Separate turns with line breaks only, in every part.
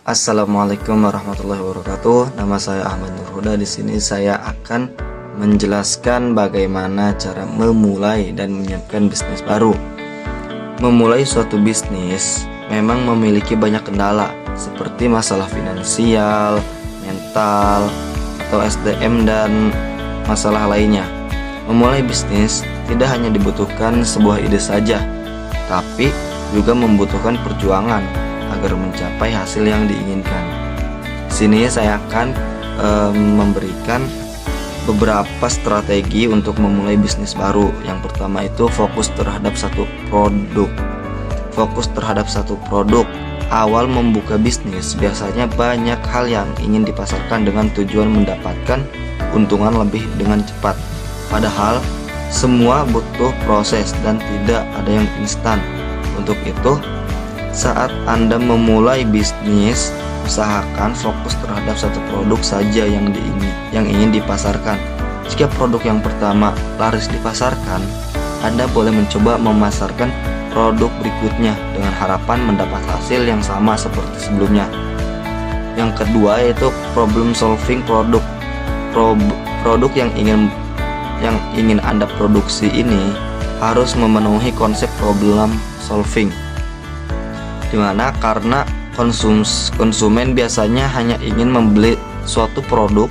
Assalamualaikum warahmatullahi wabarakatuh. Nama saya Ahmad Nurhuda. Di sini saya akan menjelaskan bagaimana cara memulai dan menyiapkan bisnis baru. Memulai suatu bisnis memang memiliki banyak kendala seperti masalah finansial, mental, atau SDM dan masalah lainnya. Memulai bisnis tidak hanya dibutuhkan sebuah ide saja, tapi juga membutuhkan perjuangan agar mencapai hasil yang diinginkan. Sini saya akan memberikan beberapa strategi untuk memulai bisnis baru. Yang pertama itu fokus terhadap satu produk. Fokus terhadap satu produk. Awal membuka bisnis biasanya banyak hal yang ingin dipasarkan dengan tujuan mendapatkan keuntungan lebih dengan cepat. Padahal semua butuh proses dan tidak ada yang instan. Untuk itu, saat Anda memulai bisnis, usahakan fokus terhadap satu produk saja yang ingin dipasarkan. Jika produk yang pertama laris dipasarkan, Anda boleh mencoba memasarkan produk berikutnya dengan harapan mendapat hasil yang sama seperti sebelumnya. Yang kedua yaitu problem solving produk. Produk yang ingin Anda produksi ini harus memenuhi konsep problem solving, dimana karena konsumen biasanya hanya ingin membeli suatu produk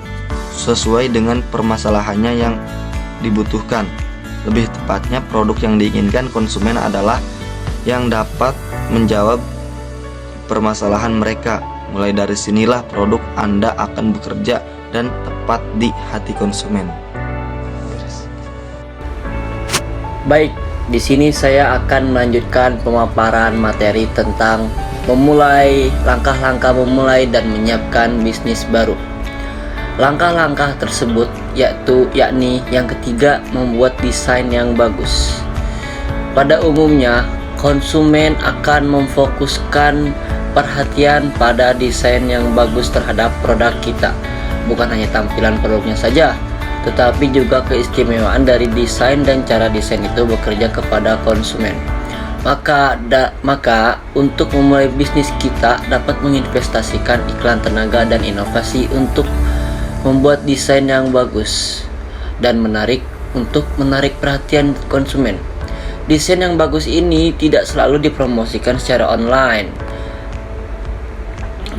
sesuai dengan permasalahannya yang dibutuhkan. Lebih tepatnya, produk yang diinginkan konsumen adalah yang dapat menjawab permasalahan mereka. Mulai dari sinilah produk Anda akan bekerja dan tepat di hati konsumen.
Baik, di sini saya akan melanjutkan pemaparan materi tentang langkah-langkah memulai dan menyiapkan bisnis baru. Langkah-langkah tersebut yakni yang ketiga, membuat desain yang bagus. Pada umumnya, konsumen akan memfokuskan perhatian pada desain yang bagus terhadap produk kita. Bukan hanya tampilan produknya saja, tetapi juga keistimewaan dari desain dan cara desain itu bekerja kepada konsumen. Maka untuk memulai bisnis kita dapat menginvestasikan iklan, tenaga, dan inovasi untuk membuat desain yang bagus dan menarik perhatian konsumen. Desain yang bagus ini tidak selalu dipromosikan secara online,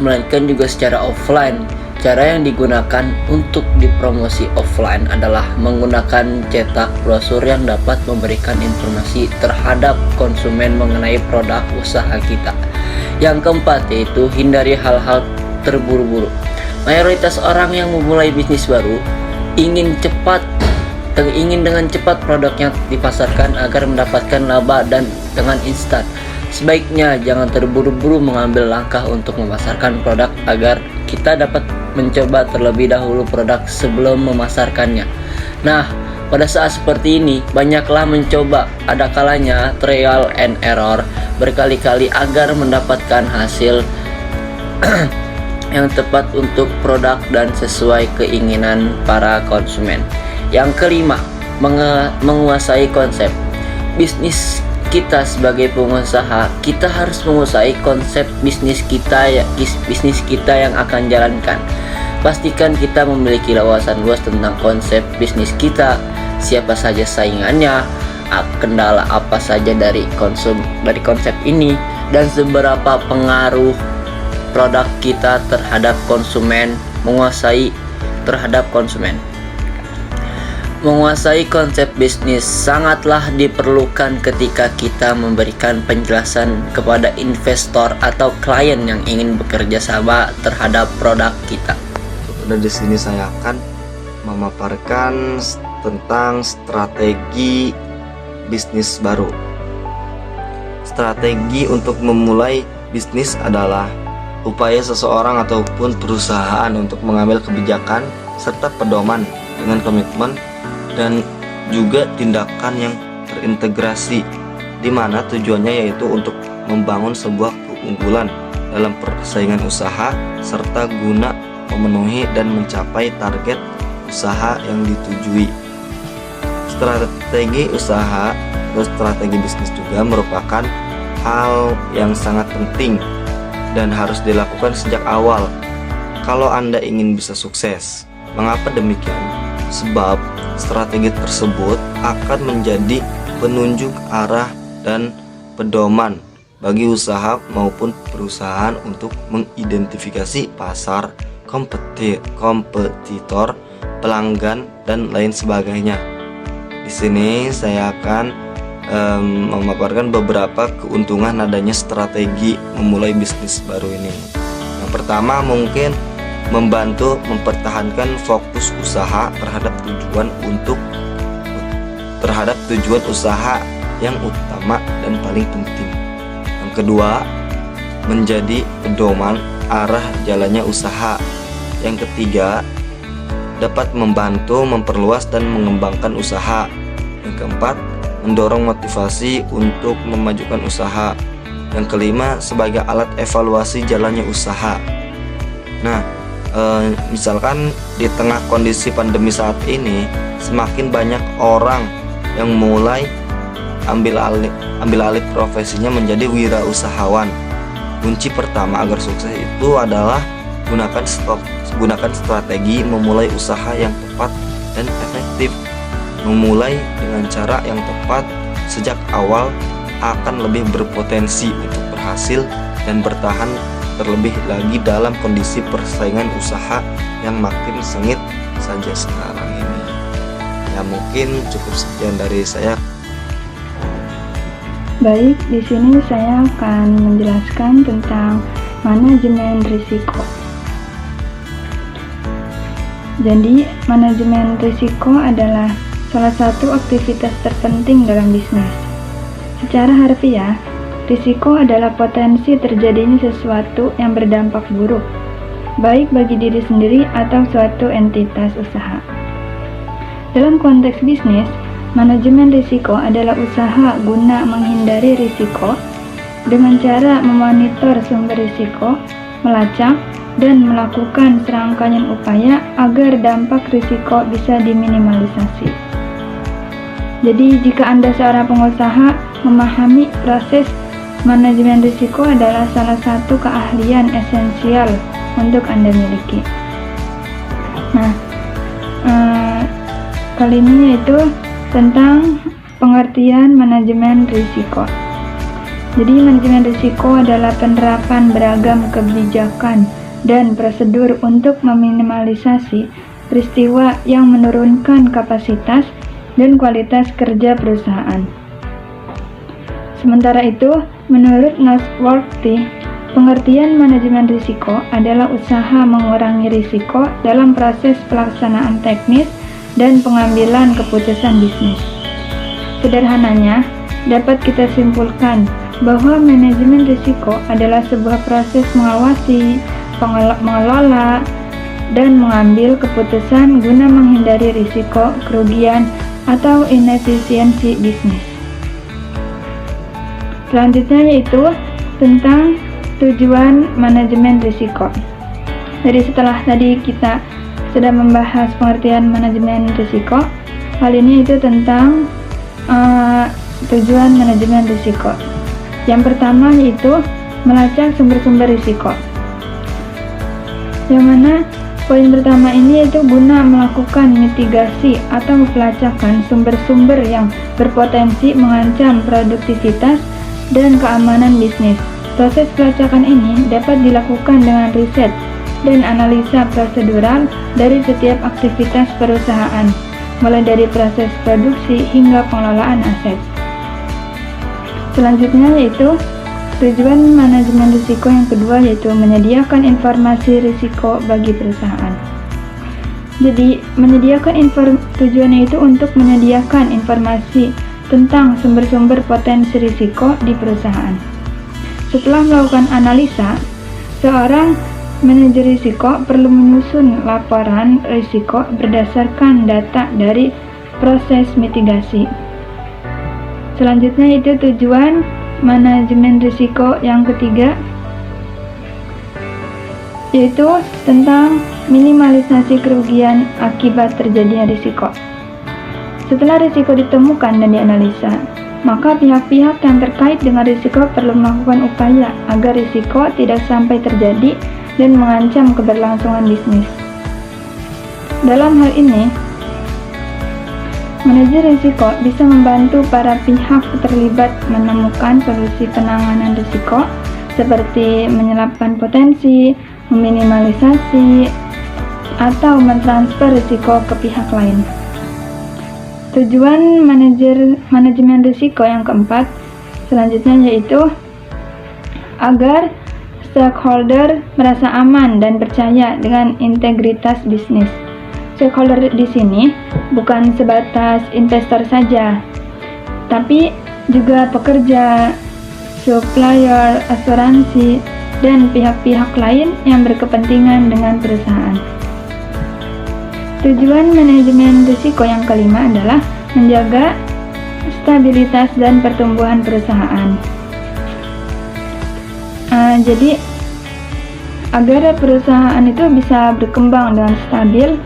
melainkan juga secara offline. Cara yang digunakan untuk dipromosi offline adalah menggunakan cetak brosur yang dapat memberikan informasi terhadap konsumen mengenai produk usaha kita. Yang keempat yaitu hindari hal-hal terburu-buru. Mayoritas orang yang memulai bisnis baru ingin dengan cepat produknya dipasarkan agar mendapatkan laba dan dengan instan. Sebaiknya jangan terburu-buru mengambil langkah untuk memasarkan produk agar kita dapat mencoba terlebih dahulu produk sebelum memasarkannya. Nah, pada saat seperti ini, banyaklah mencoba, ada kalanya trial and error berkali-kali agar mendapatkan hasil yang tepat untuk produk dan sesuai keinginan para konsumen. Yang kelima, menguasai konsep bisnis. Kita sebagai pengusaha, kita harus menguasai konsep bisnis kita yang akan jalankan. Pastikan kita memiliki wawasan luas tentang konsep bisnis kita, siapa saja saingannya, kendala apa saja dari konsep ini, dan seberapa pengaruh produk kita terhadap konsumen. Menguasai konsep bisnis sangatlah diperlukan ketika kita memberikan penjelasan kepada investor atau klien yang ingin bekerja sama terhadap produk kita.
Dan di sini saya akan memaparkan tentang strategi bisnis baru. Strategi untuk memulai bisnis adalah upaya seseorang ataupun perusahaan untuk mengambil kebijakan serta pedoman dengan komitmen dan juga tindakan yang terintegrasi, di mana tujuannya yaitu untuk membangun sebuah keunggulan dalam persaingan usaha serta guna memenuhi dan mencapai target usaha yang ditujui. Strategi usaha atau strategi bisnis juga merupakan hal yang sangat penting dan harus dilakukan sejak awal kalau Anda ingin bisa sukses. Mengapa demikian? Sebab strategi tersebut akan menjadi penunjuk arah dan pedoman bagi usaha maupun perusahaan untuk mengidentifikasi pasar, kompetitor, pelanggan, dan lain sebagainya. Di sini saya akan memaparkan beberapa keuntungan adanya strategi memulai bisnis baru ini. Yang pertama, mungkin membantu mempertahankan fokus usaha terhadap tujuan usaha yang utama dan paling penting. Yang kedua, menjadi pedoman arah jalannya usaha. Yang ketiga, dapat membantu memperluas dan mengembangkan usaha. Yang keempat, mendorong motivasi untuk memajukan usaha. Yang kelima, sebagai alat evaluasi jalannya usaha. Nah, misalkan di tengah kondisi pandemi saat ini, semakin banyak orang yang mulai ambil alih profesinya menjadi wirausahawan. Kunci pertama agar sukses itu adalah gunakan strategi memulai usaha yang tepat dan efektif. Memulai dengan cara yang tepat sejak awal akan lebih berpotensi untuk berhasil dan bertahan, terlebih lagi dalam kondisi persaingan usaha yang makin sengit saja sekarang ini. Ya, mungkin cukup sekian dari saya.
Baik, di sini saya akan menjelaskan tentang manajemen risiko. Jadi, manajemen risiko adalah salah satu aktivitas terpenting dalam bisnis. Secara harfiah, risiko adalah potensi terjadinya sesuatu yang berdampak buruk, baik bagi diri sendiri atau suatu entitas usaha. Dalam konteks bisnis, manajemen risiko adalah usaha guna menghindari risiko dengan cara memonitor sumber risiko, melacak, dan melakukan serangkaian upaya agar dampak risiko bisa diminimalisasi. Jadi, jika Anda seorang pengusaha, memahami proses manajemen risiko adalah salah satu keahlian esensial untuk Anda miliki. Nah, kali ini yaitu tentang pengertian manajemen risiko. Jadi, manajemen risiko adalah penerapan beragam kebijakan dan prosedur untuk meminimalisasi peristiwa yang menurunkan kapasitas dan kualitas kerja perusahaan. Sementara itu, menurut Nosworthy, pengertian manajemen risiko adalah usaha mengurangi risiko dalam proses pelaksanaan teknis dan pengambilan keputusan bisnis. Sederhananya, dapat kita simpulkan bahwa manajemen risiko adalah sebuah proses mengawasi, mengelola, dan mengambil keputusan guna menghindari risiko, kerugian, atau inefisiensi bisnis. Selanjutnya yaitu tentang tujuan manajemen risiko. Jadi setelah tadi kita sudah membahas pengertian manajemen risiko, hal ini itu tentang tujuan manajemen risiko. Yang pertama yaitu melacak sumber-sumber risiko. Yang mana poin pertama ini yaitu guna melakukan mitigasi atau pelacakan sumber-sumber yang berpotensi mengancam produktivitas dan keamanan bisnis. Proses pelacakan ini dapat dilakukan dengan riset dan analisa prosedural dari setiap aktivitas perusahaan, mulai dari proses produksi hingga pengelolaan aset. Selanjutnya yaitu tujuan manajemen risiko yang kedua, yaitu menyediakan informasi risiko bagi perusahaan. Jadi, tujuannya itu untuk menyediakan informasi tentang sumber-sumber potensi risiko di perusahaan. Setelah melakukan analisa, seorang manajer risiko perlu menyusun laporan risiko berdasarkan data dari proses mitigasi. Selanjutnya itu tujuan manajemen risiko yang ketiga, yaitu tentang minimalisasi kerugian akibat terjadinya risiko. Setelah risiko ditemukan dan dianalisa, maka pihak-pihak yang terkait dengan risiko perlu melakukan upaya agar risiko tidak sampai terjadi dan mengancam keberlangsungan bisnis. Dalam hal ini, manajer risiko bisa membantu para pihak terlibat menemukan solusi penanganan risiko seperti menyelapkan potensi, meminimalisasi, atau mentransfer risiko ke pihak lain. Tujuan manajemen risiko yang keempat selanjutnya yaitu agar stakeholder merasa aman dan percaya dengan integritas bisnis. Stakeholder di sini bukan sebatas investor saja, tapi juga pekerja, supplier, asuransi, dan pihak-pihak lain yang berkepentingan dengan perusahaan. Tujuan manajemen risiko yang kelima adalah menjaga stabilitas dan pertumbuhan perusahaan. Jadi, agar perusahaan itu bisa berkembang dengan stabil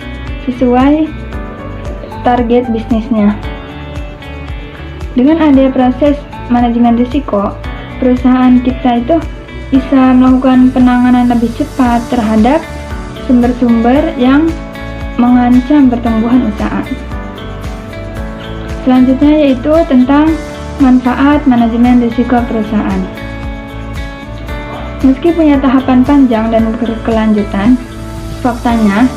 sesuai target bisnisnya. Dengan adanya proses manajemen risiko, perusahaan kita itu bisa melakukan penanganan lebih cepat terhadap sumber-sumber yang mengancam pertumbuhan usaha. Selanjutnya yaitu tentang manfaat manajemen risiko perusahaan. Meski punya tahapan panjang dan berkelanjutan, faktanya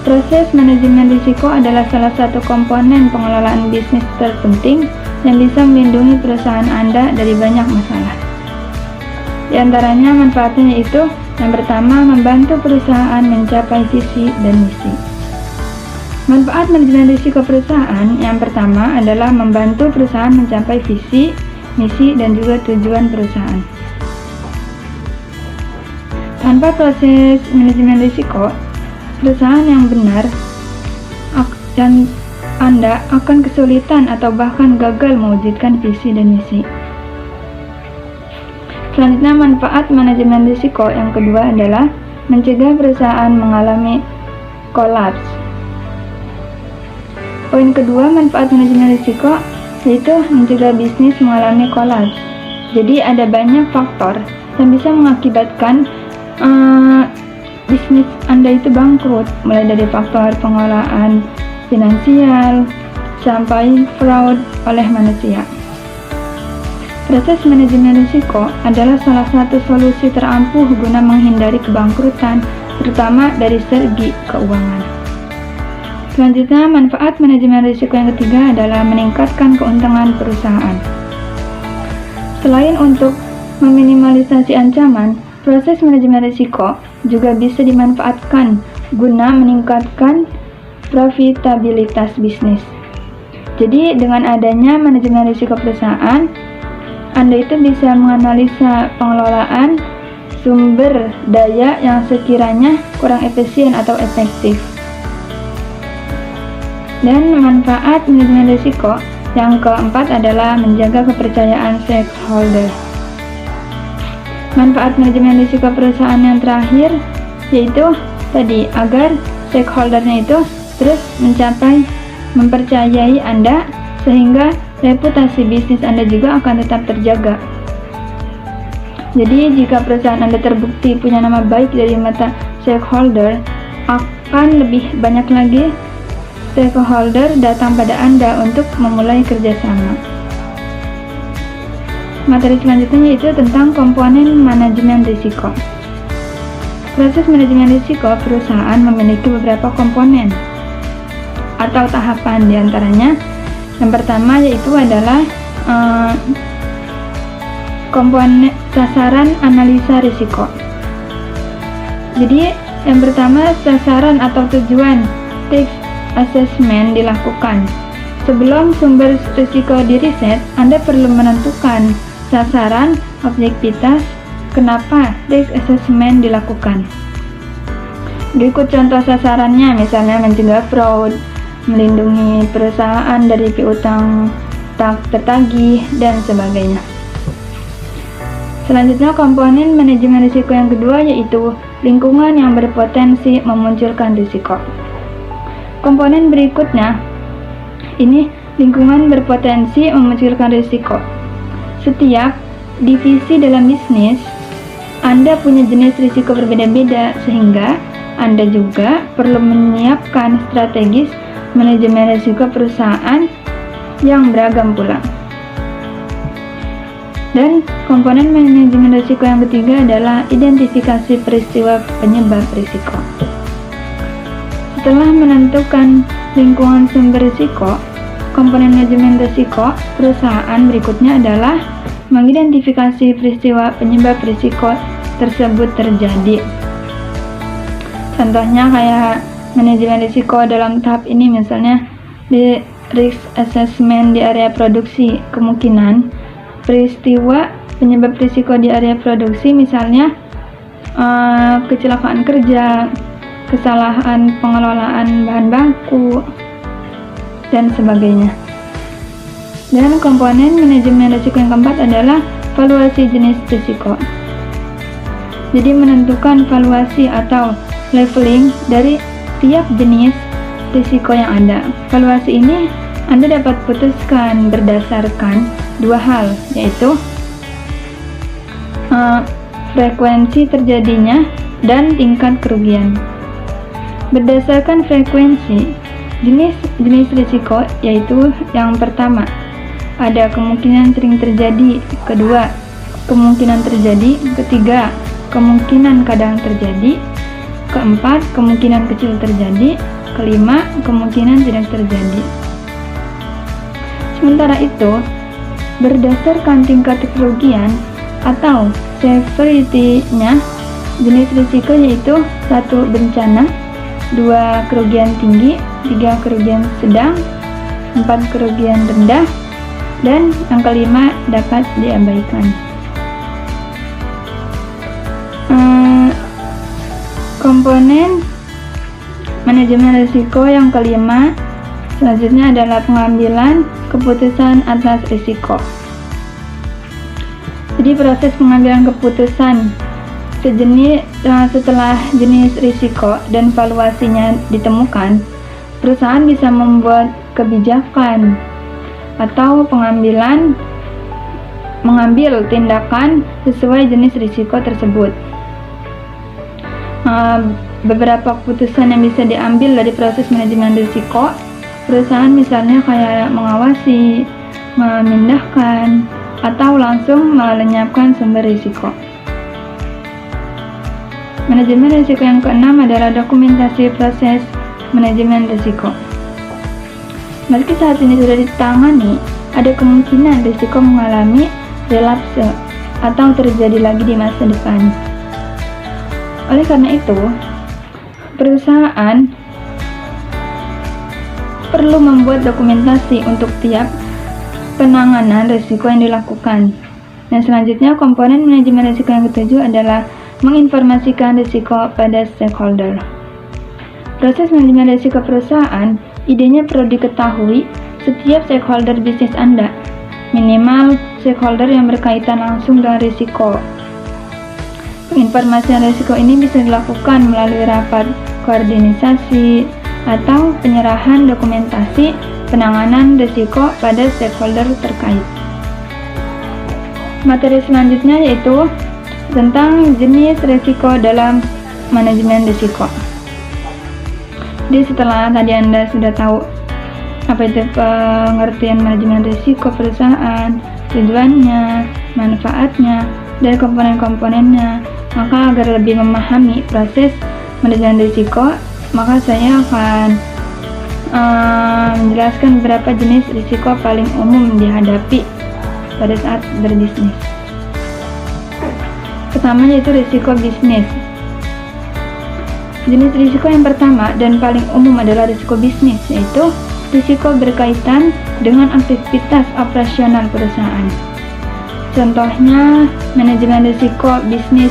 proses manajemen risiko adalah salah satu komponen pengelolaan bisnis terpenting yang bisa melindungi perusahaan Anda dari banyak masalah. Di antaranya manfaatnya yaitu yang pertama, membantu perusahaan mencapai visi dan misi. Manfaat manajemen risiko perusahaan yang pertama adalah membantu perusahaan mencapai visi, misi, dan juga tujuan perusahaan. Tanpa proses manajemen risiko, perusahaan yang benar dan Anda akan kesulitan atau bahkan gagal mewujudkan visi dan misi. Selanjutnya, manfaat manajemen risiko yang kedua adalah mencegah perusahaan mengalami kolaps. Poin kedua, manfaat manajemen risiko yaitu mencegah bisnis mengalami kolaps. Jadi ada banyak faktor yang bisa mengakibatkan bisnis Anda itu bangkrut, mulai dari faktor pengelolaan finansial sampai fraud oleh manusia. Proses manajemen risiko adalah salah satu solusi terampuh guna menghindari kebangkrutan, terutama dari segi keuangan. Selanjutnya, manfaat manajemen risiko yang ketiga adalah meningkatkan keuntungan perusahaan. Selain untuk meminimalisasi ancaman, proses manajemen risiko juga bisa dimanfaatkan guna meningkatkan profitabilitas bisnis. Jadi, dengan adanya manajemen risiko perusahaan, Anda itu bisa menganalisa pengelolaan sumber daya yang sekiranya kurang efisien atau efektif. Dan manfaat manajemen risiko yang keempat adalah menjaga kepercayaan stakeholder. Manfaat manajemen risiko perusahaan yang terakhir yaitu tadi agar stakeholdernya itu terus mempercayai Anda sehingga reputasi bisnis Anda juga akan tetap terjaga. Jadi jika perusahaan Anda terbukti punya nama baik dari mata stakeholder, akan lebih banyak lagi stakeholder datang pada Anda untuk memulai kerjasama. Materi selanjutnya yaitu tentang komponen manajemen risiko. Proses manajemen risiko perusahaan memiliki beberapa komponen atau tahapan, diantaranya yang pertama yaitu adalah komponen sasaran analisa risiko. Jadi yang pertama, sasaran atau tujuan risk assessment dilakukan. Sebelum sumber risiko diriset, Anda perlu menentukan sasaran, objektivitas, kenapa risk assessment dilakukan. Berikut contoh sasarannya, misalnya mencegah fraud, melindungi perusahaan dari piutang tak tertagih, dan sebagainya. Selanjutnya, komponen manajemen risiko yang kedua yaitu lingkungan yang berpotensi memunculkan risiko. Komponen berikutnya ini Lingkungan berpotensi memunculkan risiko. Setiap divisi dalam bisnis, Anda punya jenis risiko berbeda-beda, sehingga Anda juga perlu menyiapkan strategis manajemen risiko perusahaan yang beragam pula. Dan komponen manajemen risiko yang ketiga adalah identifikasi peristiwa penyebab risiko. Setelah menentukan lingkungan sumber risiko, komponen manajemen risiko perusahaan berikutnya adalah mengidentifikasi peristiwa penyebab risiko tersebut terjadi. Contohnya kayak manajemen risiko dalam tahap ini, misalnya di risk assessment di area produksi, kemungkinan peristiwa penyebab risiko di area produksi, misalnya kecelakaan kerja, kesalahan pengelolaan bahan baku, dan sebagainya. Dan komponen manajemen risiko yang keempat adalah valuasi jenis risiko. Jadi menentukan valuasi atau leveling dari tiap jenis risiko yang ada. Valuasi ini Anda dapat putuskan berdasarkan dua hal, yaitu frekuensi terjadinya dan tingkat kerugian. Berdasarkan frekuensi, jenis risiko yaitu yang pertama, ada kemungkinan sering terjadi, kedua, kemungkinan terjadi, ketiga, kemungkinan kadang terjadi, keempat, kemungkinan kecil terjadi, kelima, kemungkinan tidak terjadi. Sementara itu, berdasarkan tingkat kerugian atau severity-nya, jenis risiko yaitu 1. Bencana, 2. Kerugian tinggi, 3. Kerugian sedang, 4. Kerugian rendah, dan yang kelima dapat diabaikan. Komponen manajemen risiko yang kelima selanjutnya adalah pengambilan keputusan atas risiko. Jadi proses pengambilan keputusan setelah jenis risiko dan valuasinya ditemukan, perusahaan bisa membuat kebijakan atau mengambil tindakan sesuai jenis risiko tersebut. Beberapa keputusan yang bisa diambil dari proses manajemen risiko perusahaan, misalnya kayak mengawasi, memindahkan, atau langsung melenyapkan sumber risiko. Manajemen risiko yang keenam adalah dokumentasi proses manajemen risiko. Meski saat ini sudah ditangani, ada kemungkinan risiko mengalami relapse atau terjadi lagi di masa depan. Oleh karena itu, perusahaan perlu membuat dokumentasi untuk tiap penanganan risiko yang dilakukan. Dan selanjutnya, komponen manajemen risiko yang ketujuh adalah menginformasikan risiko pada stakeholder. Proses manajemen risiko perusahaan, idenya perlu diketahui setiap stakeholder bisnis Anda, minimal stakeholder yang berkaitan langsung dengan risiko. Penginformasian risiko ini bisa dilakukan melalui rapat koordinasi atau penyerahan dokumentasi penanganan risiko pada stakeholder terkait. Materi selanjutnya yaitu tentang jenis risiko dalam manajemen risiko. Jadi setelah tadi Anda sudah tahu apa itu pengertian manajemen risiko perusahaan, tujuannya, manfaatnya, dan komponen-komponennya, maka agar lebih memahami proses manajemen risiko, maka saya akan menjelaskan beberapa jenis risiko paling umum dihadapi pada saat berbisnis. Pertama yaitu risiko bisnis. Jenis risiko yang pertama dan paling umum adalah risiko bisnis, yaitu risiko berkaitan dengan aktivitas operasional perusahaan. Contohnya manajemen risiko bisnis,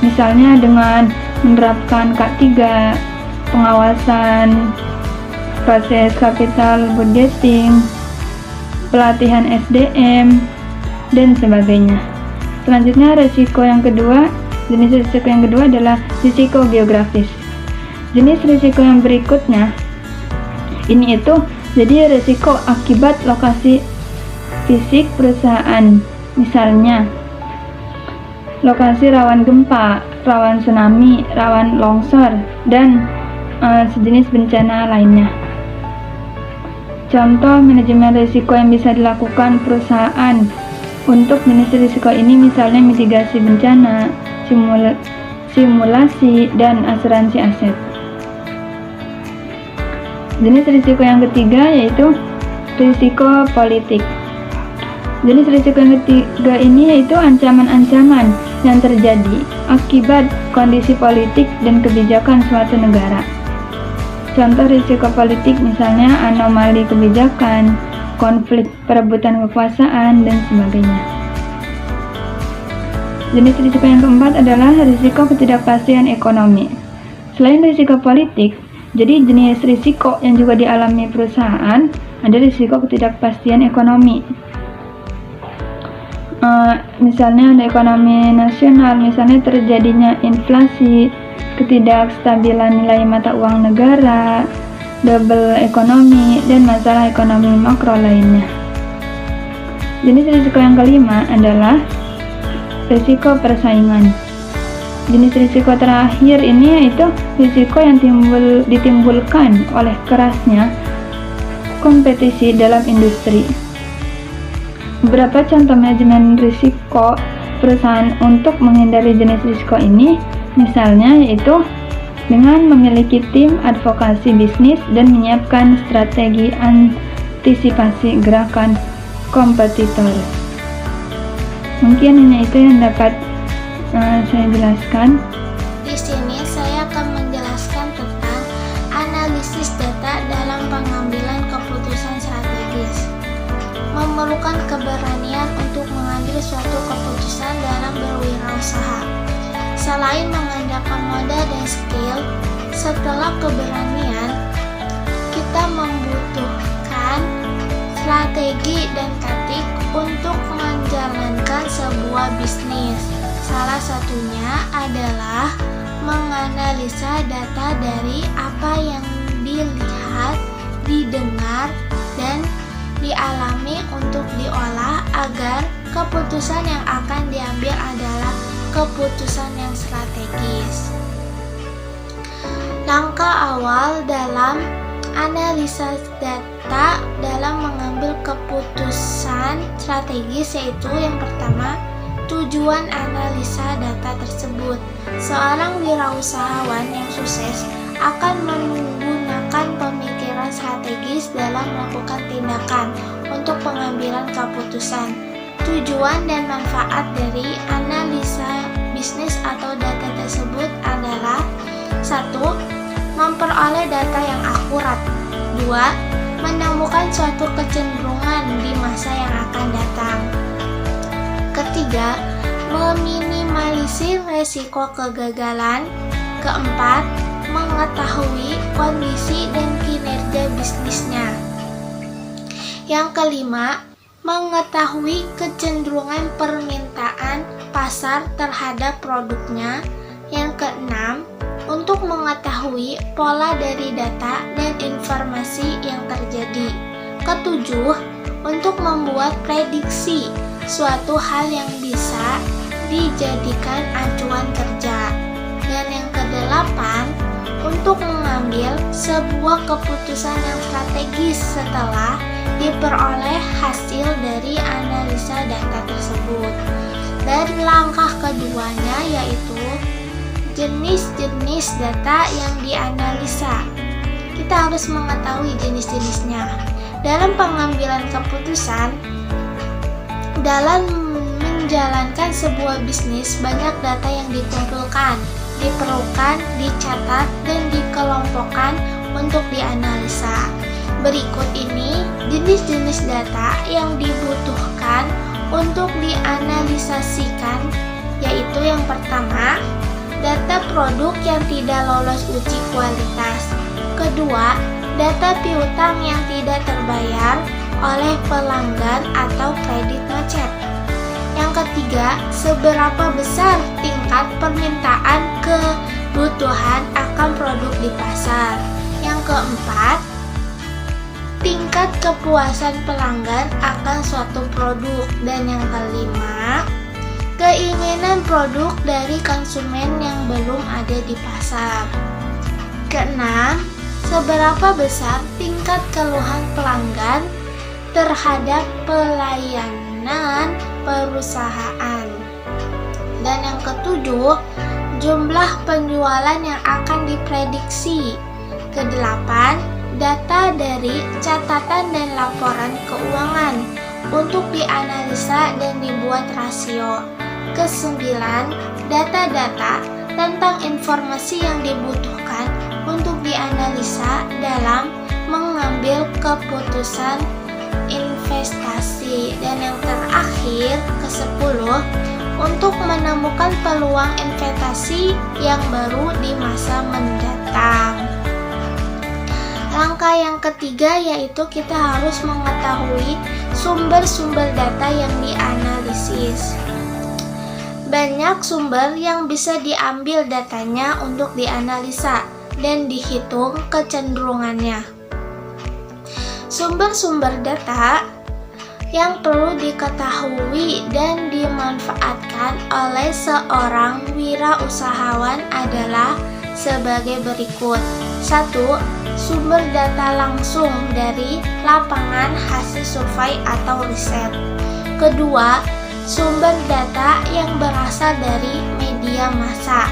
misalnya dengan menerapkan K3, pengawasan proses capital budgeting, pelatihan SDM, dan sebagainya. Selanjutnya jenis risiko yang kedua adalah risiko geografis. Jenis risiko yang berikutnya ini itu Jadi risiko akibat lokasi fisik perusahaan, misalnya lokasi rawan gempa, rawan tsunami, rawan longsor, dan sejenis bencana lainnya. Contoh manajemen risiko yang bisa dilakukan perusahaan untuk jenis risiko ini misalnya mitigasi bencana, simulasi, dan asuransi aset. Jenis risiko yang ketiga yaitu risiko politik. Jenis risiko yang ketiga ini yaitu ancaman-ancaman yang terjadi akibat kondisi politik dan kebijakan suatu negara. Contoh risiko politik misalnya anomali kebijakan, konflik perebutan kekuasaan, dan sebagainya. Jenis risiko yang keempat adalah risiko ketidakpastian ekonomi. Selain risiko politik, jadi jenis risiko yang juga dialami perusahaan ada risiko ketidakpastian ekonomi. Misalnya ada ekonomi nasional, misalnya terjadinya inflasi, ketidakstabilan nilai mata uang negara, double ekonomi, dan masalah ekonomi makro lainnya. Jenis risiko yang kelima adalah risiko persaingan. Jenis risiko terakhir ini yaitu risiko yang ditimbulkan oleh kerasnya kompetisi dalam industri. Beberapa contoh manajemen risiko perusahaan untuk menghindari jenis risiko ini misalnya yaitu dengan memiliki tim advokasi bisnis dan menyiapkan strategi antisipasi gerakan kompetitor. Mungkin hanya itu yang dapat saya jelaskan.
Di sini saya akan menjelaskan tentang analisis data dalam pengambilan keputusan strategis. Memerlukan keberanian untuk mengambil suatu keputusan dalam berwirausaha. Selain mengandalkan modal dan skill, setelah keberanian, kita membutuhkan strategi dan taktik untuk menjalankan sebuah bisnis. Salah satunya adalah menganalisa data dari apa yang dilihat, didengar, dan dialami untuk diolah agar keputusan yang akan diambil adalah keputusan yang strategis. Langkah awal dalam analisa data dalam mengambil keputusan strategis yaitu yang pertama, tujuan analisa data tersebut. Seorang wirausahawan yang sukses akan menggunakan pemikiran strategis dalam melakukan tindakan untuk pengambilan keputusan. Tujuan dan manfaat dari analisa bisnis atau data tersebut adalah 1. Memperoleh data yang akurat. 2. Menemukan suatu kecenderungan di masa yang akan datang. Ketiga, meminimalisir resiko kegagalan. Keempat, mengetahui kondisi dan kinerja bisnisnya. Yang kelima, mengetahui kecenderungan permintaan pasar terhadap produknya. Yang keenam, untuk mengetahui pola dari data dan informasi yang terjadi. Ketujuh, untuk membuat prediksi suatu hal yang bisa dijadikan acuan kerja. Dan yang kedelapan, untuk mengambil sebuah keputusan yang strategis setelah diperoleh hasil dari analisa data tersebut. Dan langkah keduanya yaitu jenis-jenis data yang dianalisa. Kita harus mengetahui jenis-jenisnya. Dalam pengambilan keputusan, dalam menjalankan sebuah bisnis, banyak data yang dikumpulkan, diperlukan, dicatat, dan dikelompokkan untuk dianalisa. Berikut ini jenis-jenis data yang dibutuhkan untuk dianalisasikan, yaitu yang pertama, data produk yang tidak lolos uji kualitas. Kedua, data piutang yang tidak terbayar oleh pelanggan atau kredit macet. Yang ketiga, seberapa besar tingkat permintaan kebutuhan akan produk di pasar. Yang keempat, tingkat kepuasan pelanggan akan suatu produk. Dan yang kelima, keinginan produk dari konsumen yang belum ada di pasar. Keenam, seberapa besar tingkat keluhan pelanggan terhadap pelayanan perusahaan. Dan yang ketujuh, jumlah penjualan yang akan diprediksi. Kedelapan, data dari catatan dan laporan keuangan untuk dianalisa dan dibuat rasio. Kesembilan, data-data tentang informasi yang dibutuhkan untuk dianalisa dalam mengambil keputusan investasi. Dan yang terakhir, ke-10, untuk menemukan peluang investasi yang baru di masa mendatang. Langkah yang ketiga yaitu kita harus mengetahui sumber-sumber data yang dianalisis. Banyak sumber yang bisa diambil datanya untuk dianalisa dan dihitung kecenderungannya. Sumber-sumber data yang perlu diketahui dan dimanfaatkan oleh seorang wirausahawan adalah sebagai berikut. 1. Sumber data langsung dari lapangan hasil survei atau riset. Kedua, sumber data yang berasal dari media massa.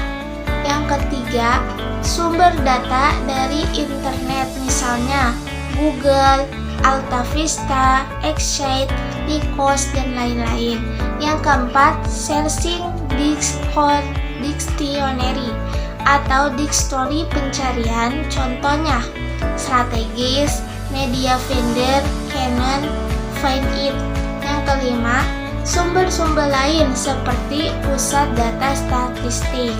Yang ketiga, sumber data dari internet, misalnya Google, AltaVista, Exchange, Lycos, dan lain-lain. Yang keempat, searching dictionary atau dictionary pencarian, contohnya strategis, media vendor, Canon, Find-It. Yang kelima, sumber-sumber lain seperti pusat data statistik.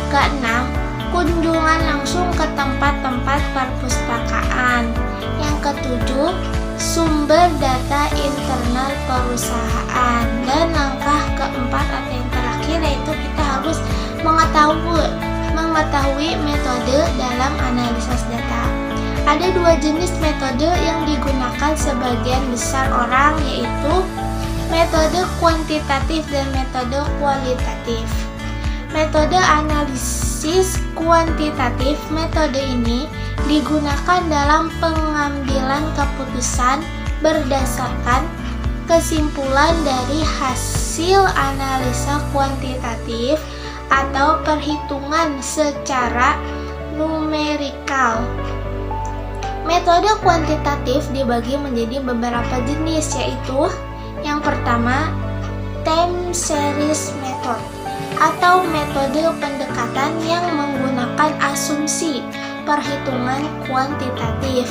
Keenam, kunjungan langsung ke tempat-tempat perpustakaan. Yang ketujuh, sumber data internal perusahaan. Dan langkah keempat atau yang terakhir yaitu kita harus mengetahui metode dalam analisis data. Ada dua jenis metode yang digunakan sebagian besar orang, yaitu metode kuantitatif dan metode kualitatif. Metode analisis kuantitatif, metode ini digunakan dalam pengambilan keputusan berdasarkan kesimpulan dari hasil analisa kuantitatif atau perhitungan secara numerikal. Metode kuantitatif dibagi menjadi beberapa jenis, yaitu yang pertama, time series method atau metode pendekatan yang menggunakan asumsi perhitungan kuantitatif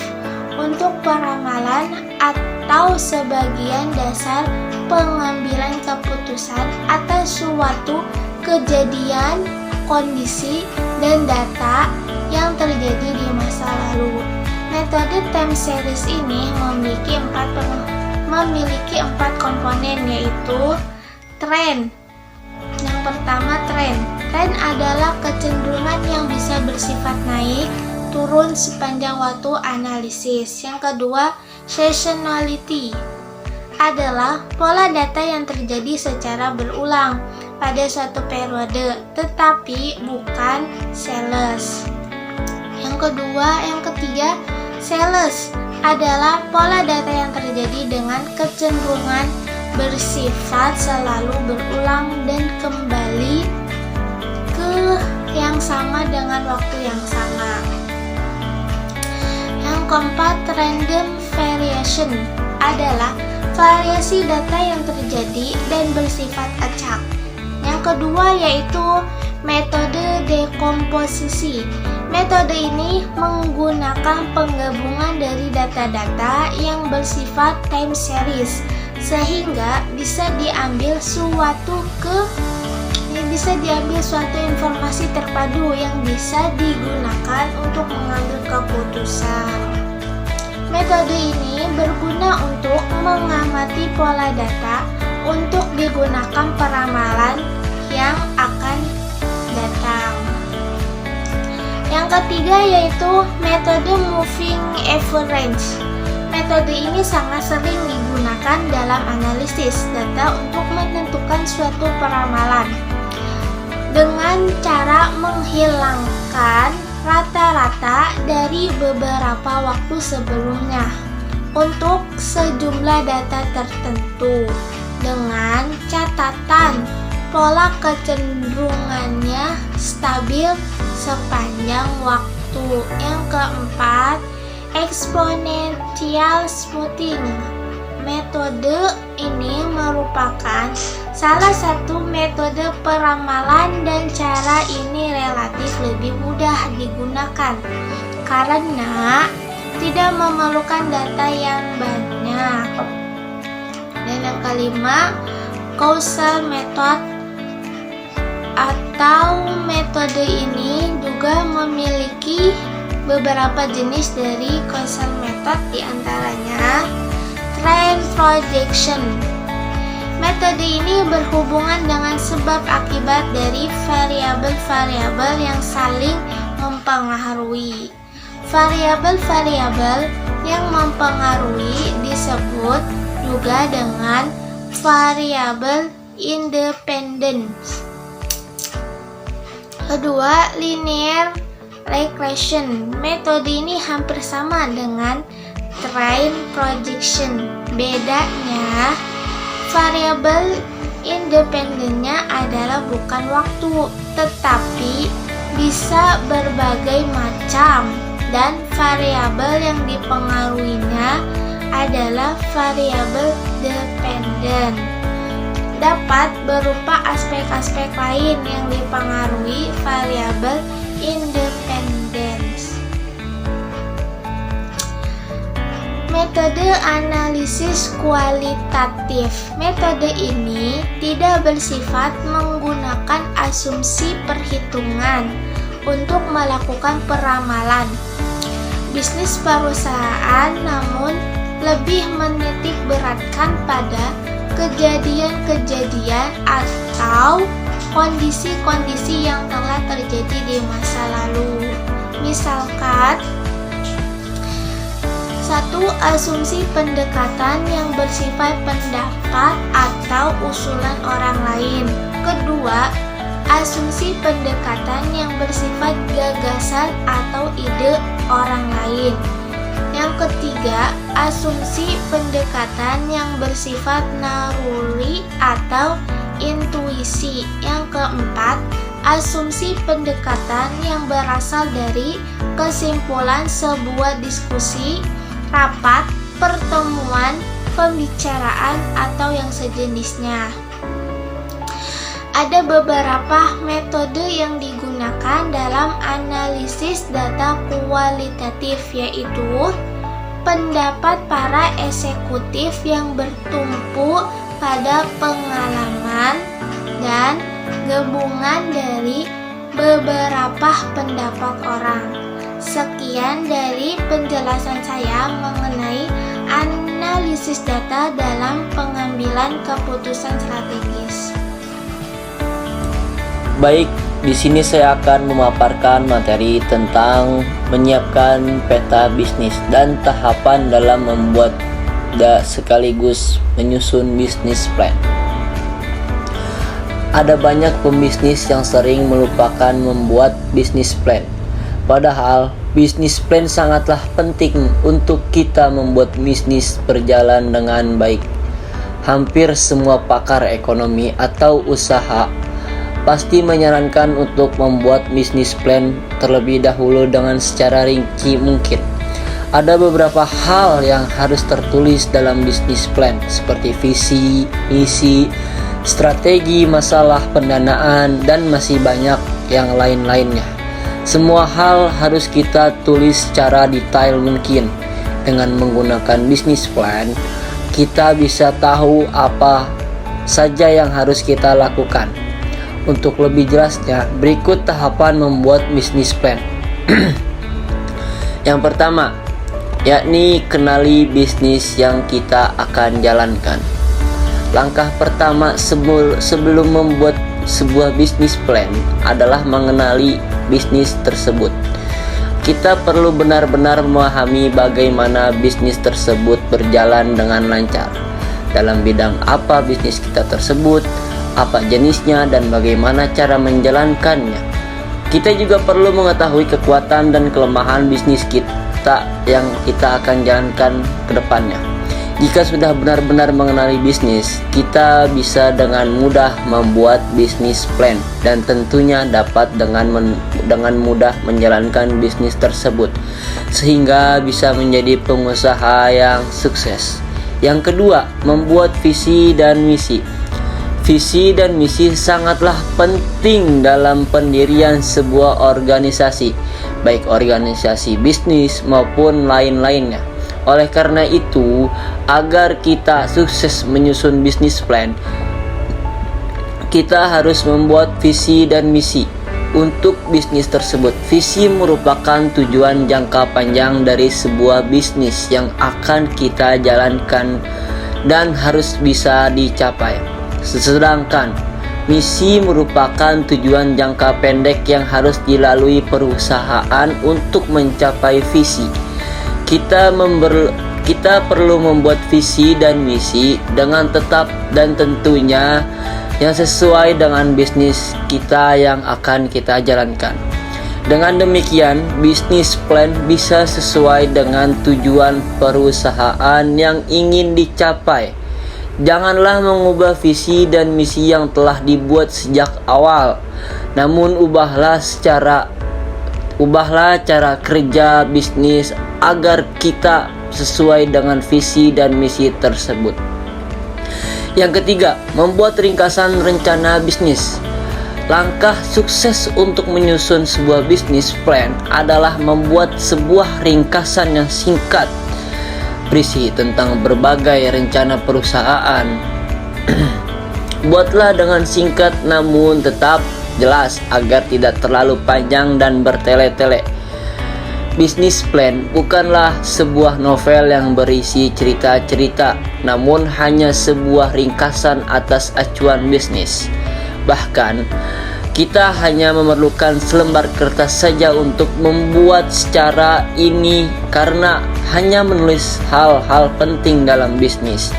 untuk peramalan atau sebagian dasar pengambilan keputusan atas suatu kejadian, kondisi, dan data yang terjadi di masa lalu. Metode time series ini memiliki empat komponen, yaitu tren. Yang pertama, tren. Tren adalah kecenderungan yang bisa bersifat naik, turun sepanjang waktu analisis. Yang kedua, seasonality adalah pola data yang terjadi secara berulang pada suatu periode, tetapi bukan sales. Yang ketiga, sales adalah pola data yang terjadi dengan kecenderungan bersifat selalu berulang dan kembali ke yang sama dengan waktu yang sama. Yang keempat, random variation adalah variasi data yang terjadi dan bersifat acak. Yang kedua yaitu metode dekomposisi. Metode ini menggunakan penggabungan dari data-data yang bersifat time series sehingga bisa diambil suatu informasi terpadu yang bisa digunakan untuk mengambil keputusan. Metode ini berguna untuk mengamati pola data untuk digunakan peramalan yang akan datang. Yang ketiga yaitu metode moving average. Metode ini sangat sering digunakan dalam analisis data untuk menentukan suatu peramalan dengan cara menghilangkan rata-rata dari beberapa waktu sebelumnya untuk sejumlah data tertentu dengan catatan pola kecenderungannya stabil sepanjang waktu. Yang keempat, exponential smoothing. Metode ini merupakan salah satu metode peramalan dan cara ini relatif lebih mudah digunakan karena tidak memerlukan data yang banyak. Dan yang kelima, causal method atau metode ini juga memiliki beberapa jenis dari causal method, diantaranya trend projection. Metode ini berhubungan dengan sebab akibat dari variabel-variabel yang saling mempengaruhi. Variabel-variabel yang mempengaruhi disebut juga dengan variabel independen. Kedua, linear regression. Metode ini hampir sama dengan trend projection. Bedanya, variabel independennya adalah bukan waktu, tetapi bisa berbagai macam, dan variabel yang dipengaruhinya adalah variabel dependen. Dapat berupa aspek-aspek lain yang dipengaruhi variabel independence. Metode analisis kualitatif. Metode ini tidak bersifat menggunakan asumsi perhitungan untuk melakukan peramalan bisnis perusahaan, namun lebih menitik beratkan pada kejadian-kejadian atau kondisi-kondisi yang telah terjadi di masa lalu. Misalkan, 1. Asumsi pendekatan yang bersifat pendapat atau usulan orang lain. Kedua, asumsi pendekatan yang bersifat gagasan atau ide orang lain. Yang ketiga, asumsi pendekatan yang bersifat naluri atau intuisi. Yang keempat, asumsi pendekatan yang berasal dari kesimpulan sebuah diskusi, rapat, pertemuan, pembicaraan, atau yang sejenisnya. Ada beberapa metode yang digunakan dalam analisis data kualitatif, yaitu pendapat para eksekutif yang bertumpu pada pengalaman dan gabungan dari beberapa pendapat orang. Sekian dari penjelasan saya mengenai analisis data dalam pengambilan keputusan strategis.
Baik, di sini saya akan memaparkan materi tentang menyiapkan peta bisnis dan tahapan dalam membuat sekaligus menyusun bisnis plan. Ada banyak pembisnis yang sering melupakan membuat bisnis plan. Padahal, bisnis plan sangatlah penting untuk kita membuat bisnis berjalan dengan baik. Hampir semua pakar ekonomi atau usaha pasti menyarankan untuk membuat bisnis plan terlebih dahulu dengan secara rinci mungkin. Ada beberapa hal yang harus tertulis dalam bisnis plan seperti visi, misi, strategi, masalah pendanaan, dan masih banyak yang lain-lainnya. Semua hal harus kita tulis secara detail mungkin. Dengan menggunakan bisnis plan, kita bisa tahu apa saja yang harus kita lakukan. Untuk lebih jelasnya, berikut tahapan membuat bisnis plan. Yang pertama, yakni kenali bisnis yang kita akan jalankan. Langkah pertama sebelum membuat sebuah bisnis plan adalah mengenali bisnis tersebut. kita perlu benar-benar memahami bagaimana bisnis tersebut berjalan dengan lancar. Dalam bidang apa bisnis kita tersebut, apa jenisnya, dan bagaimana cara menjalankannya. Kita juga perlu mengetahui kekuatan dan kelemahan bisnis kita yang kita akan jalankan ke depannya. Jika sudah benar-benar mengenali bisnis, kita bisa dengan mudah membuat bisnis plan dan tentunya dapat dengan mudah menjalankan bisnis tersebut sehingga bisa menjadi pengusaha yang sukses. Yang kedua, membuat visi dan misi. Visi dan misi sangatlah penting dalam pendirian sebuah organisasi, baik organisasi bisnis maupun lain-lainnya. Oleh karena itu, agar kita sukses menyusun bisnis plan, kita harus membuat visi dan misi untuk bisnis tersebut. Visi merupakan tujuan jangka panjang dari sebuah bisnis yang akan kita jalankan dan harus bisa dicapai. Sedangkan misi merupakan tujuan jangka pendek yang harus dilalui perusahaan untuk mencapai visi. Kita perlu membuat visi dan misi dengan tetap dan tentunya yang sesuai dengan bisnis kita yang akan kita jalankan. Dengan demikian, bisnis plan bisa sesuai dengan tujuan perusahaan yang ingin dicapai. Janganlah mengubah visi dan misi yang telah dibuat sejak awal, namun ubahlah cara kerja bisnis agar kita sesuai dengan visi dan misi tersebut. Yang ketiga, membuat ringkasan rencana bisnis. Langkah sukses untuk menyusun sebuah bisnis plan adalah membuat sebuah ringkasan yang singkat berisi tentang berbagai rencana perusahaan. Buatlah dengan singkat namun tetap jelas agar tidak terlalu panjang dan bertele-tele. Bisnis plan bukanlah sebuah novel yang berisi cerita-cerita, namun hanya sebuah ringkasan atas acuan bisnis. Bahkan, kita hanya memerlukan selembar kertas saja untuk membuat secara ini karena hanya menulis hal-hal penting dalam bisnis.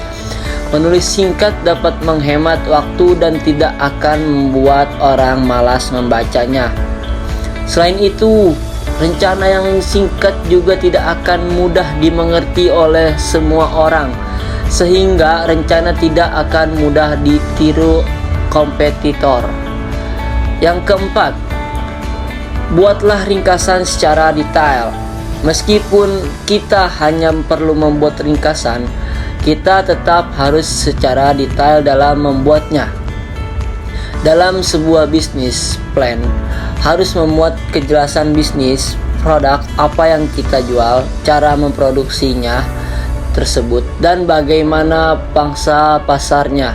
Menulis singkat dapat menghemat waktu dan tidak akan membuat orang malas membacanya. Selain itu, rencana yang singkat juga tidak akan mudah dimengerti oleh semua orang, sehingga rencana tidak akan mudah ditiru kompetitor. Yang keempat, buatlah ringkasan secara detail. Meskipun kita hanya perlu membuat ringkasan, kita tetap harus secara detail dalam membuatnya. Dalam sebuah bisnis plan, harus memuat kejelasan bisnis, produk apa yang kita jual, cara memproduksinya tersebut, dan bagaimana pangsa pasarnya.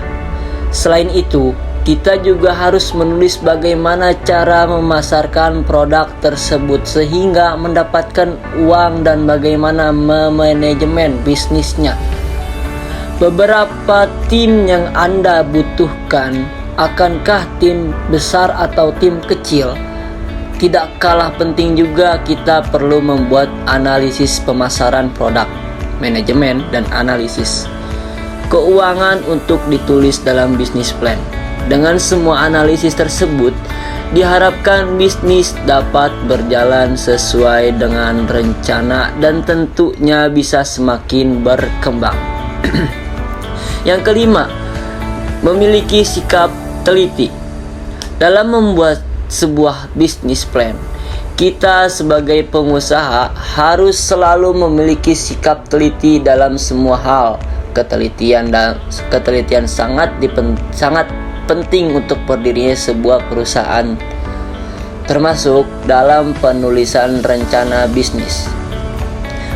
Selain itu, kita juga harus menulis bagaimana cara memasarkan produk tersebut sehingga mendapatkan uang dan bagaimana memanajemen bisnisnya. Beberapa tim yang Anda butuhkan, akankah tim besar atau tim kecil? Tidak kalah penting juga kita perlu membuat analisis pemasaran produk, manajemen, dan analisis keuangan untuk ditulis dalam bisnis plan. Dengan semua analisis tersebut, diharapkan bisnis dapat berjalan sesuai dengan rencana dan tentunya bisa semakin berkembang. Yang kelima, memiliki sikap teliti. Dalam membuat sebuah bisnis plan, kita sebagai pengusaha harus selalu memiliki sikap teliti dalam semua hal. Ketelitian sangat penting untuk berdirinya sebuah perusahaan, termasuk dalam penulisan rencana bisnis.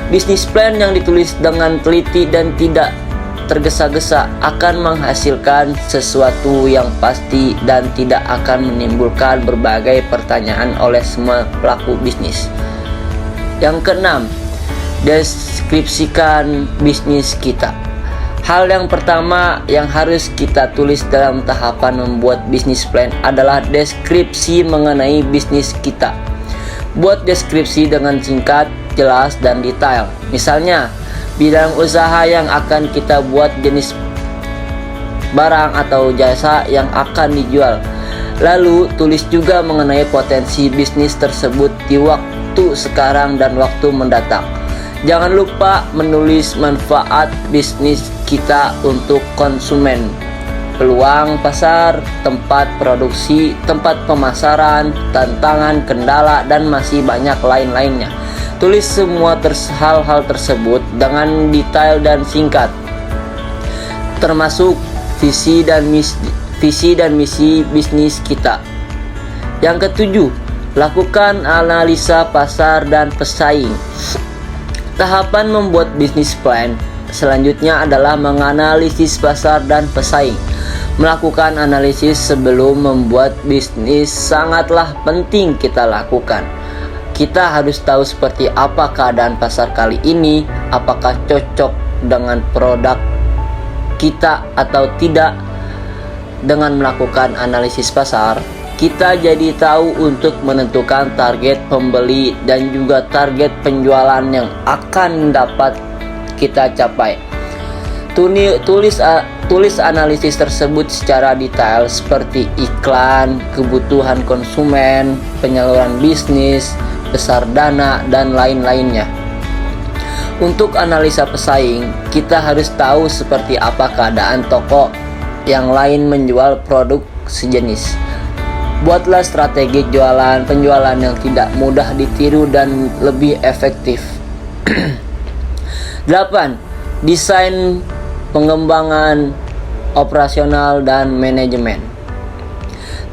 Bisnis plan yang ditulis dengan teliti dan tidak tergesa-gesa akan menghasilkan sesuatu yang pasti dan tidak akan menimbulkan berbagai pertanyaan oleh semua pelaku bisnis. Yang keenam, deskripsikan bisnis kita. Hal yang pertama yang harus kita tulis dalam tahapan membuat bisnis plan adalah deskripsi mengenai bisnis kita. Buat deskripsi dengan singkat, jelas, dan detail. Misalnya, bidang usaha yang akan kita buat, jenis barang atau jasa yang akan dijual. Lalu, tulis juga mengenai potensi bisnis tersebut di waktu sekarang dan waktu mendatang. Jangan lupa menulis manfaat bisnis kita untuk konsumen, peluang pasar, tempat produksi, tempat pemasaran, tantangan, kendala, dan masih banyak lain-lainnya. Tulis semua hal-hal tersebut dengan detail dan singkat, termasuk visi dan misi bisnis kita. Yang ketujuh, lakukan analisa pasar dan pesaing. Tahapan membuat bisnis plan selanjutnya adalah menganalisis pasar dan pesaing. Melakukan analisis sebelum membuat bisnis sangatlah penting kita lakukan. Kita harus tahu seperti apa keadaan pasar kali ini, apakah cocok dengan produk kita atau tidak. Dengan melakukan analisis pasar, kita jadi tahu untuk menentukan target pembeli dan juga target penjualan yang akan dapat kita capai. Tulis analisis tersebut secara detail seperti iklan, kebutuhan konsumen, penyaluran bisnis, besar dana, dan lain-lainnya. Untuk analisa pesaing, kita harus tahu seperti apa keadaan toko yang lain menjual produk sejenis. Buatlah strategi penjualan yang tidak mudah ditiru dan lebih efektif. 8. Desain, pengembangan, operasional, dan manajemen.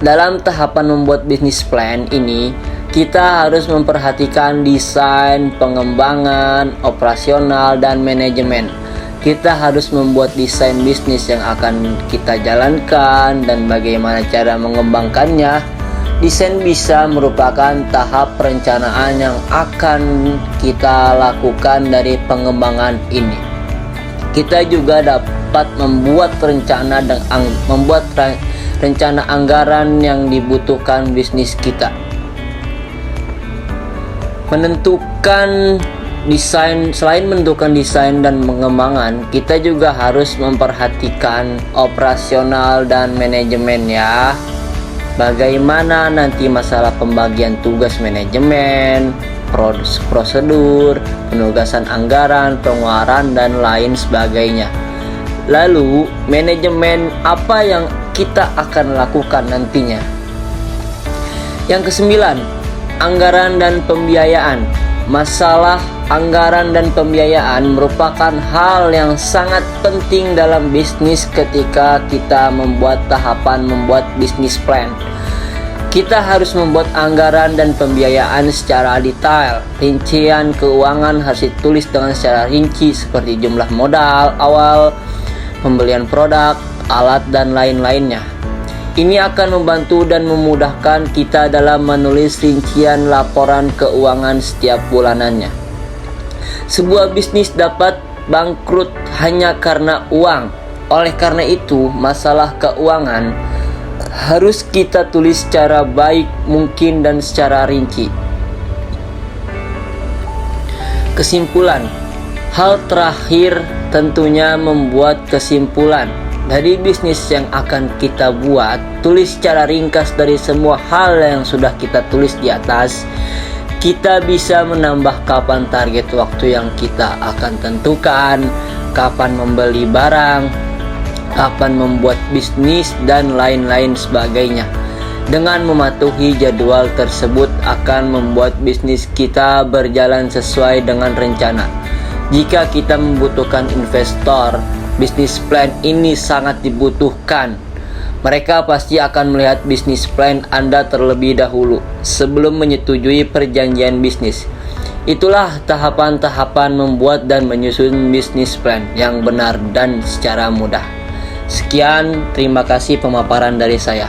Dalam tahapan membuat bisnis plan ini, kita harus memperhatikan desain, pengembangan, operasional, dan manajemen. Kita harus membuat desain bisnis yang akan kita jalankan dan bagaimana cara mengembangkannya. Desain bisa merupakan tahap perencanaan yang akan kita lakukan dari pengembangan ini. Kita juga dapat membuat rencana anggaran yang dibutuhkan bisnis kita. Selain menentukan desain dan pengembangan, kita juga harus memperhatikan operasional dan manajemen ya. Bagaimana nanti masalah pembagian tugas manajemen, prosedur, penugasan anggaran, pengeluaran, dan lain sebagainya. Lalu, manajemen apa yang kita akan lakukan nantinya. Yang kesembilan, anggaran dan pembiayaan. Masalah anggaran dan pembiayaan merupakan hal yang sangat penting dalam bisnis ketika kita membuat bisnis plan. Kita harus membuat anggaran dan pembiayaan secara detail. Rincian keuangan harus ditulis dengan secara rinci seperti jumlah modal awal, pembelian produk, alat, dan lain-lainnya. Ini akan membantu dan memudahkan kita dalam menulis rincian laporan keuangan setiap bulanannya. Sebuah bisnis dapat bangkrut hanya karena uang. Oleh karena itu, masalah keuangan harus kita tulis secara baik mungkin dan secara rinci. Kesimpulan. Hal terakhir tentunya membuat kesimpulan. Dari bisnis yang akan kita buat, tulis secara ringkas dari semua hal yang sudah kita tulis di atas. Kita bisa menambah kapan target waktu yang kita akan tentukan, kapan membeli barang, kapan membuat bisnis, dan lain-lain sebagainya. Dengan mematuhi jadwal tersebut akan membuat bisnis kita berjalan sesuai dengan rencana. Jika kita membutuhkan investor, bisnis plan ini sangat dibutuhkan. Mereka pasti akan melihat bisnis plan Anda terlebih dahulu sebelum menyetujui perjanjian bisnis. Itulah tahapan-tahapan membuat dan menyusun bisnis plan yang benar dan secara mudah. Sekian, terima kasih pemaparan dari saya.